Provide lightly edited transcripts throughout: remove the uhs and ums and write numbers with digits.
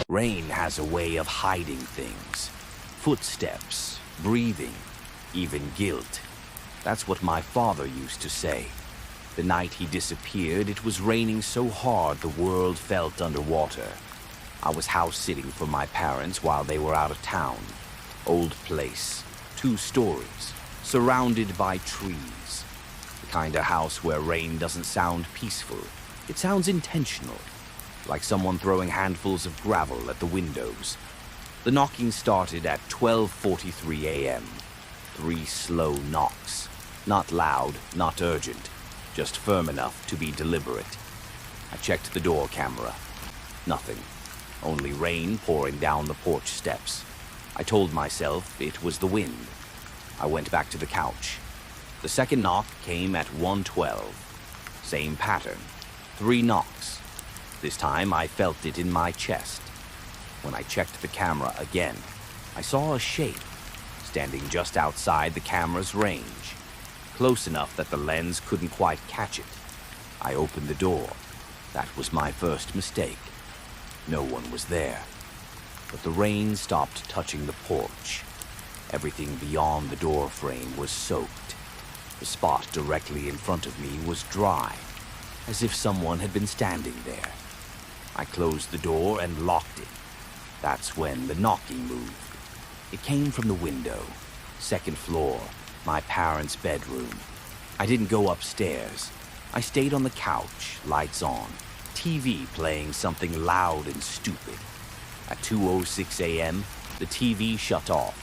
Rain has a way of hiding things. Footsteps, breathing, even guilt. That's what my father used to say. The night he disappeared, it was raining so hard the world felt underwater. I was house-sitting for my parents while they were out of town. Old place, 2 stories, surrounded by trees. The kind of house where rain doesn't sound peaceful. It sounds intentional, like someone throwing handfuls of gravel at the windows. The knocking started at 12:43 a.m. 3 slow knocks. Not loud, not urgent, just firm enough to be deliberate. I checked the door camera. Nothing. Only rain pouring down the porch steps. I told myself it was the wind. I went back to the couch. The second knock came at 1:12. Same pattern. 3 knocks. This time I felt it in my chest. When I checked the camera again, I saw a shape standing just outside the camera's range, close enough that the lens couldn't quite catch it. I opened the door. That was my first mistake. No one was there. But the rain stopped touching the porch. Everything beyond the door frame was soaked. The spot directly in front of me was dry, as if someone had been standing there. I closed the door and locked it. That's when the knocking moved. It came from the window, 2nd floor, my parents' bedroom. I didn't go upstairs. I stayed on the couch, lights on, TV playing something loud and stupid. At 2:06 a.m., the TV shut off.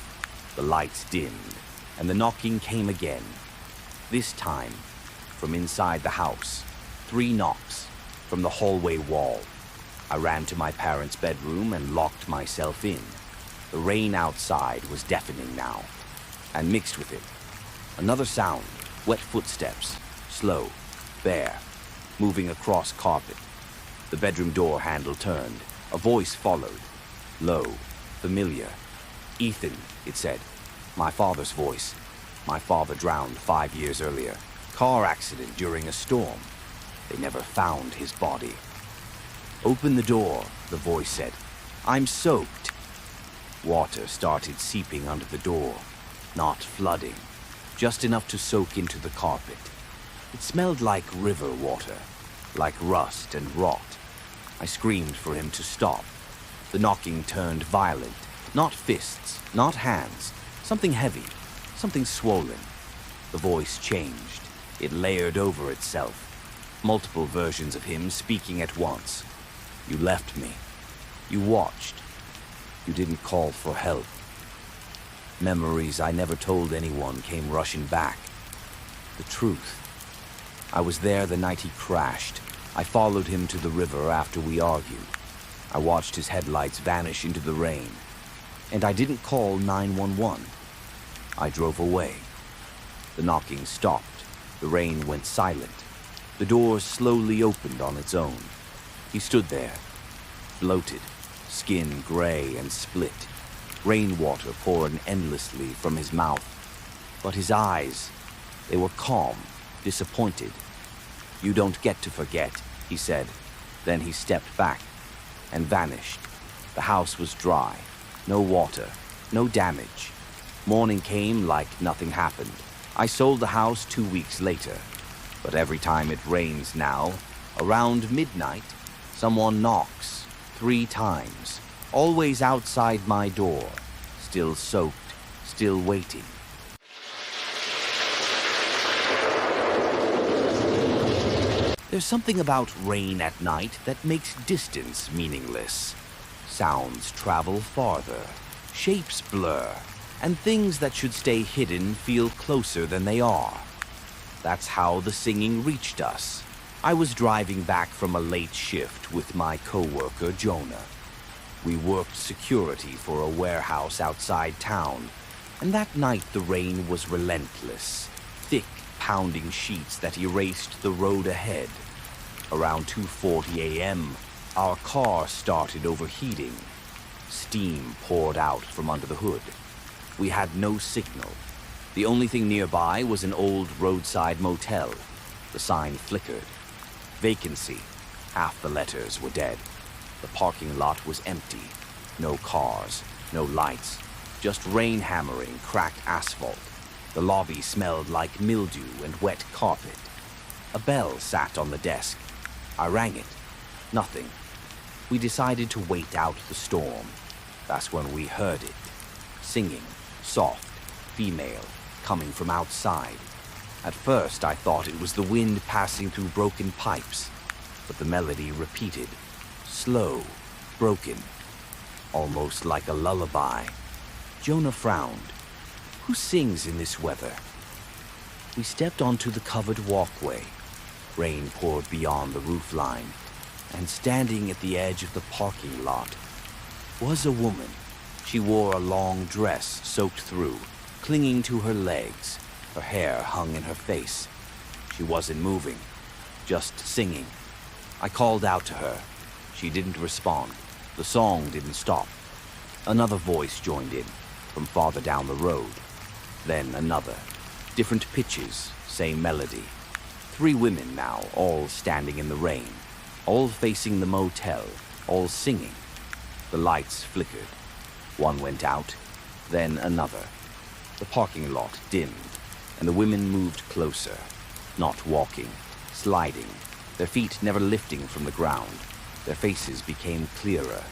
The lights dimmed, and the knocking came again. This time, from inside the house. 3 knocks, from the hallway wall. I ran to my parents' bedroom and locked myself in. The rain outside was deafening now, and mixed with it, another sound, wet footsteps, slow, bare, moving across carpet. The bedroom door handle turned. A voice followed, low, familiar. "Ethan," it said. My father's voice. My father drowned 5 years earlier. Car accident during a storm. They never found his body. "Open the door," the voice said. "I'm soaked." Water started seeping under the door, not flooding, just enough to soak into the carpet. It smelled like river water, like rust and rot. I screamed for him to stop. The knocking turned violent, not fists, not hands, something heavy, something swollen. The voice changed. It layered over itself. Multiple versions of him speaking at once. "You left me. You watched. You didn't call for help." Memories I never told anyone came rushing back. The truth. I was there the night he crashed. I followed him to the river after we argued. I watched his headlights vanish into the rain. And I didn't call 911. I drove away. The knocking stopped. The rain went silent. The door slowly opened on its own. He stood there, bloated, skin gray and split, rainwater pouring endlessly from his mouth. But his eyes, they were calm, disappointed. "You don't get to forget," he said. Then he stepped back and vanished. The house was dry, no water, no damage. Morning came like nothing happened. I sold the house 2 weeks later. But every time it rains now, around midnight, someone knocks 3 times, always outside my door, still soaked, still waiting. There's something about rain at night that makes distance meaningless. Sounds travel farther, shapes blur, and things that should stay hidden feel closer than they are. That's how the singing reached us. I was driving back from a late shift with my coworker Jonah. We worked security for a warehouse outside town, and that night the rain was relentless, thick, pounding sheets that erased the road ahead. Around 2:40 a.m., our car started overheating. Steam poured out from under the hood. We had no signal. The only thing nearby was an old roadside motel. The sign flickered. Vacancy. Half the letters were dead. The parking lot was empty. No cars, no lights, just rain hammering cracked asphalt. The lobby smelled like mildew and wet carpet. A bell sat on the desk. I rang it. Nothing. We decided to wait out the storm. That's when we heard it. Singing, soft, female, coming from outside. At first, I thought it was the wind passing through broken pipes, but the melody repeated, slow, broken, almost like a lullaby. Jonah frowned. Who sings in this weather? We stepped onto the covered walkway. Rain poured beyond the roofline, and standing at the edge of the parking lot was a woman. She wore a long dress soaked through, clinging to her legs. Her hair hung in her face. She wasn't moving, just singing. I called out to her. She didn't respond. The song didn't stop. Another voice joined in, from farther down the road. Then another. Different pitches, same melody. 3 women now, all standing in the rain, all facing the motel, all singing. The lights flickered. One went out, then another. The parking lot dimmed, and the women moved closer, not walking, sliding, their feet never lifting from the ground. Their faces became clearer,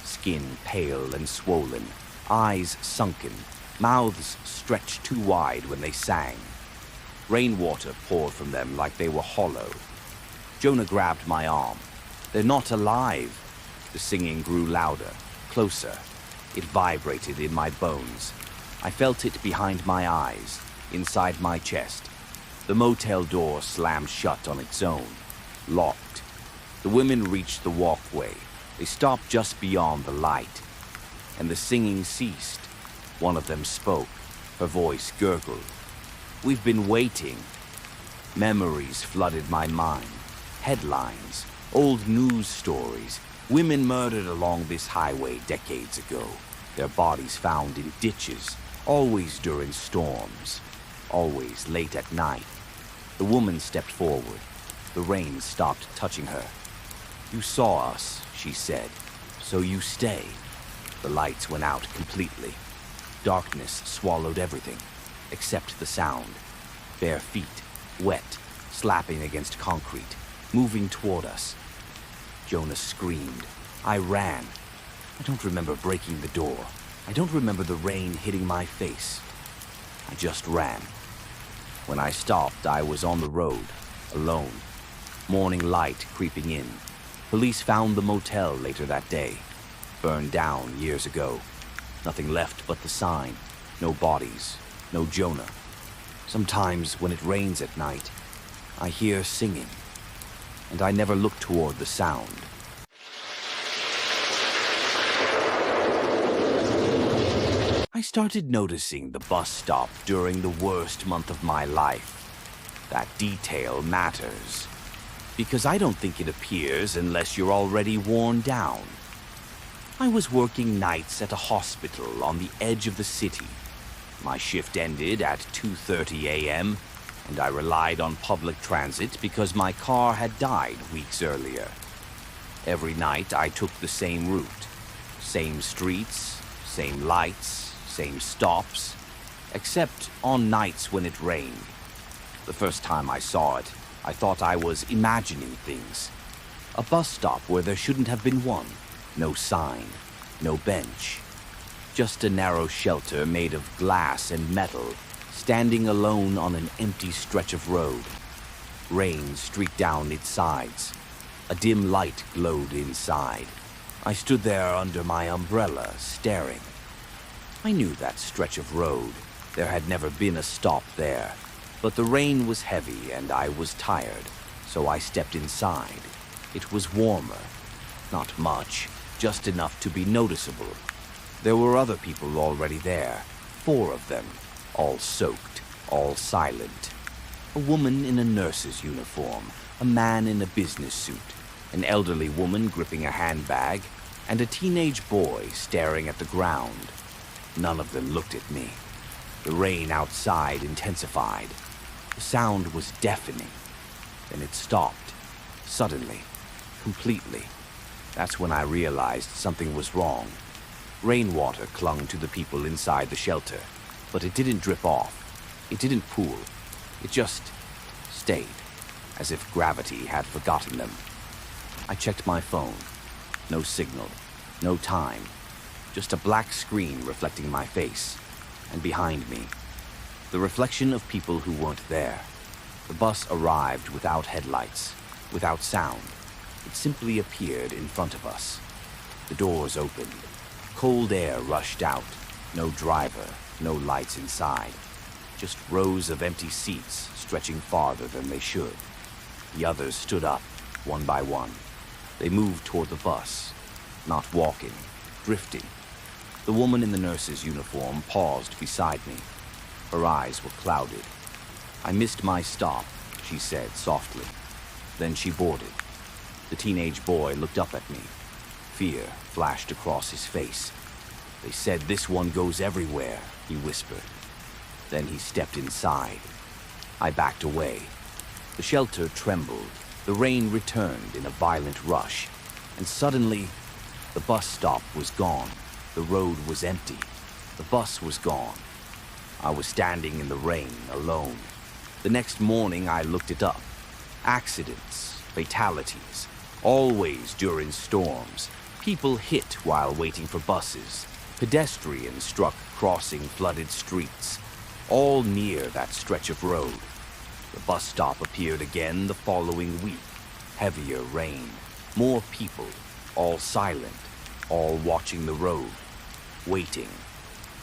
skin pale and swollen, eyes sunken, mouths stretched too wide when they sang. Rainwater poured from them like they were hollow. Jonah grabbed my arm. They're not alive. The singing grew louder, closer. It vibrated in my bones. I felt it behind my eyes, inside my chest. The motel door slammed shut on its own, locked. The women reached the walkway. They stopped just beyond the light, and the singing ceased. One of them spoke. Her voice gurgled. We've been waiting. Memories flooded my mind. Headlines, old news stories. Women murdered along this highway decades ago. Their bodies found in ditches, always during storms, always late at night. The woman stepped forward. The rain stopped touching her. You saw us, she said, so you stay. The lights went out completely. Darkness swallowed everything, except the sound. Bare feet, wet, slapping against concrete, moving toward us. Jonah screamed. I ran. I don't remember breaking the door. I don't remember the rain hitting my face. I just ran. When I stopped, I was on the road, alone. Morning light creeping in. Police found the motel later that day. Burned down years ago. Nothing left but the sign. No bodies. No Jonah. Sometimes when it rains at night, I hear singing. And I never look toward the sound. I started noticing the bus stop during the worst month of my life. That detail matters. Because I don't think it appears unless you're already worn down. I was working nights at a hospital on the edge of the city. My shift ended at 2:30 a.m., and I relied on public transit because my car had died weeks earlier. Every night I took the same route. Same streets, same lights, same stops, except on nights when it rained. The first time I saw it, I thought I was imagining things. A bus stop where there shouldn't have been one. No sign, no bench. Just a narrow shelter made of glass and metal, standing alone on an empty stretch of road. Rain streaked down its sides. A dim light glowed inside. I stood there under my umbrella, staring. I knew that stretch of road. There had never been a stop there. But the rain was heavy and I was tired, so I stepped inside. It was warmer. Not much, just enough to be noticeable. There were other people already there, 4 of them, all soaked, all silent. A woman in a nurse's uniform, a man in a business suit, an elderly woman gripping a handbag, and a teenage boy staring at the ground. None of them looked at me. The rain outside intensified. The sound was deafening. Then it stopped, suddenly, completely. That's when I realized something was wrong. Rainwater clung to the people inside the shelter, but it didn't drip off. It didn't pool. It just stayed, as if gravity had forgotten them. I checked my phone. No signal, no time, just a black screen reflecting my face, and behind me, the reflection of people who weren't there. The bus arrived without headlights, without sound. It simply appeared in front of us. The doors opened. Cold air rushed out. No driver, no lights inside. Just rows of empty seats stretching farther than they should. The others stood up, one by one. They moved toward the bus, not walking, drifting. The woman in the nurse's uniform paused beside me. Her eyes were clouded. "I missed my stop," she said softly. Then she boarded. The teenage boy looked up at me. Fear flashed across his face. "They said this one goes everywhere," he whispered. Then he stepped inside. I backed away. The shelter trembled. The rain returned in a violent rush. And suddenly, the bus stop was gone. The road was empty. The bus was gone. I was standing in the rain, alone. The next morning, I looked it up. Accidents, fatalities, always during storms. People hit while waiting for buses. Pedestrians struck crossing flooded streets, all near that stretch of road. The bus stop appeared again the following week. Heavier rain, more people, all silent, all watching the road, waiting.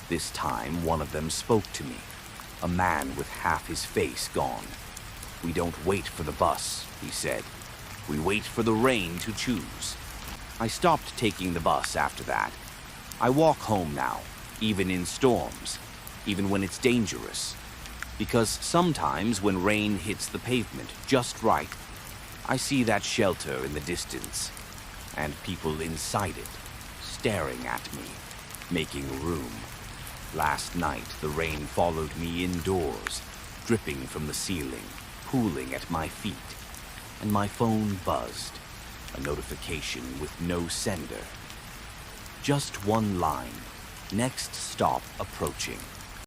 This time, one of them spoke to me, a man with half his face gone. "We don't wait for the bus," he said. "We wait for the rain to choose." I stopped taking the bus after that. I walk home now, even in storms, even when it's dangerous. Because sometimes when rain hits the pavement just right, I see that shelter in the distance, and people inside it, staring at me, making room. Last night, the rain followed me indoors, dripping from the ceiling, pooling at my feet, and my phone buzzed, a notification with no sender. Just one line, next stop approaching.